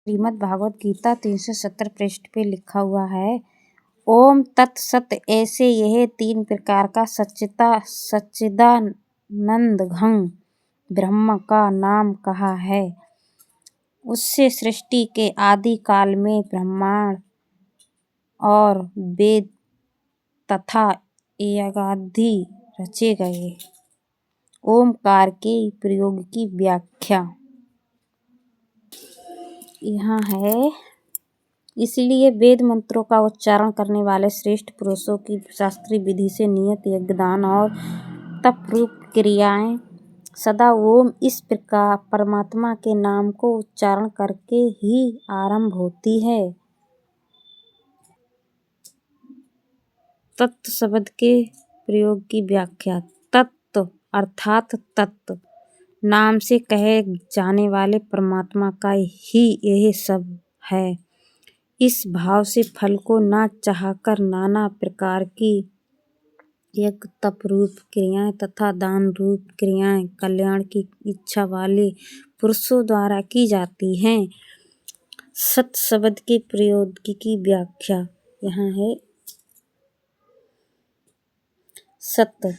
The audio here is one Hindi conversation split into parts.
श्रीमद् भागवत गीता 370 पृष्ठ पे लिखा हुआ है, ओम तत्सत। ऐसे यह 3 प्रकार का सच्चिदानंद घन ब्रह्म का नाम कहा है। उससे सृष्टि के आदि काल में ब्रह्मांड और वेद तथा यज्ञादि रचे गए। ओमकार के प्रयोग की व्याख्या यहाँ है। इसलिए वेद मंत्रों का उच्चारण करने वाले श्रेष्ठ पुरुषों की शास्त्रीय विधि से नियत यज्ञदान और तप रूप क्रियाएं सदा ओम इस प्रकार परमात्मा के नाम को उच्चारण करके ही आरंभ होती है। तत्व शब्द के प्रयोग की व्याख्या। तत्व अर्थात तत्व नाम से कहे जाने वाले परमात्मा का ही यह सब है। इस भाव से फल को न चाहकर नाना प्रकार की यज्ञ तप रूप क्रियाएं तथा दान रूप क्रियाएं कल्याण की इच्छा वाले पुरुषों द्वारा की जाती हैं। सत शब्द के प्रयोग की व्याख्या यहाँ है। सत्य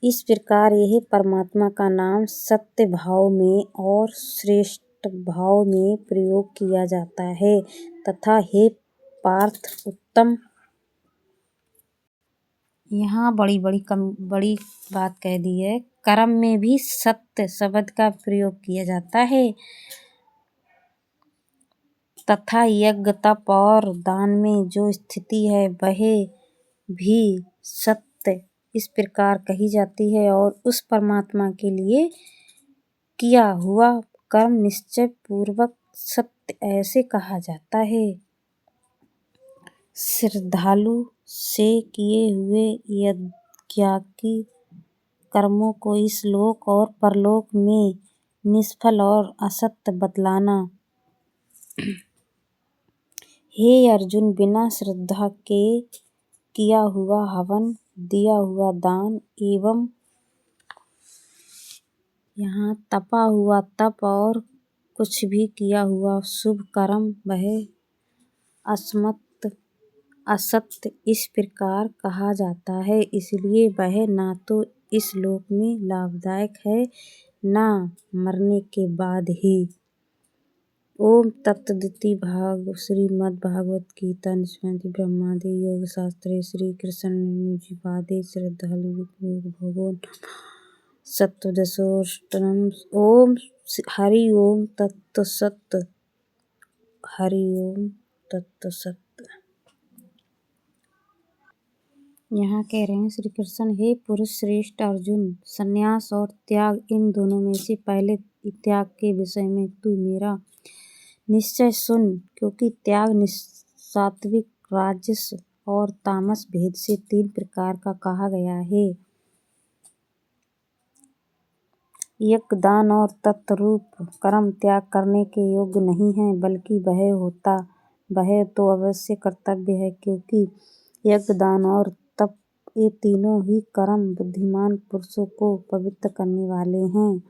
इस प्रकार यह परमात्मा का नाम सत्य भाव में और श्रेष्ठ भाव में प्रयोग किया जाता है तथा हे पार्थ उत्तम। यहाँ बड़ी बात कह दी है। कर्म में भी सत्य शब्द का प्रयोग किया जाता है तथा यज्ञ तप और दान में जो स्थिति है वह भी सत्य इस प्रकार कही जाती है और उस परमात्मा के लिए किया हुआ कर्म निश्चय पूर्वक सत्य ऐसे कहा जाता है। श्रद्धालु से किए हुए यज्ञादि कर्मों को इस लोक और परलोक में निष्फल और असत्य बतलाना। हे अर्जुन, बिना श्रद्धा के किया हुआ हवन, दिया हुआ दान एवं यहाँ तपा हुआ तप और कुछ भी किया हुआ शुभ कर्म वह असत्य इस प्रकार कहा जाता है। इसलिए वह न तो इस लोक में लाभदायक है न मरने के बाद ही। ओम तत्सदिति। श्रीमद् भागवत गीता निष्पत्ति ब्रह्मादि योग शास्त्रे श्री कृष्णार्जुनपादे श्रद्धालु भगवो नमः। सप्तदशोष्टकम्। ओम हरि ओम तत्सत्। हरि ओम तत्सत्। यहाँ कह रहे हैं श्री कृष्ण, हे पुरुष श्रेष्ठ अर्जुन, संन्यास और त्याग इन दोनों में से पहले त्याग के विषय में तू मेरा निश्चय सुन, क्योंकि त्याग सात्विक, राजस और तामस भेद से 3 प्रकार का कहा गया है। यज्ञ दान और तत्रूप कर्म त्याग करने के योग्य नहीं है, बल्कि वह तो अवश्य कर्तव्य है, क्योंकि यज्ञ दान और तप ये तीनों ही कर्म बुद्धिमान पुरुषों को पवित्र करने वाले हैं।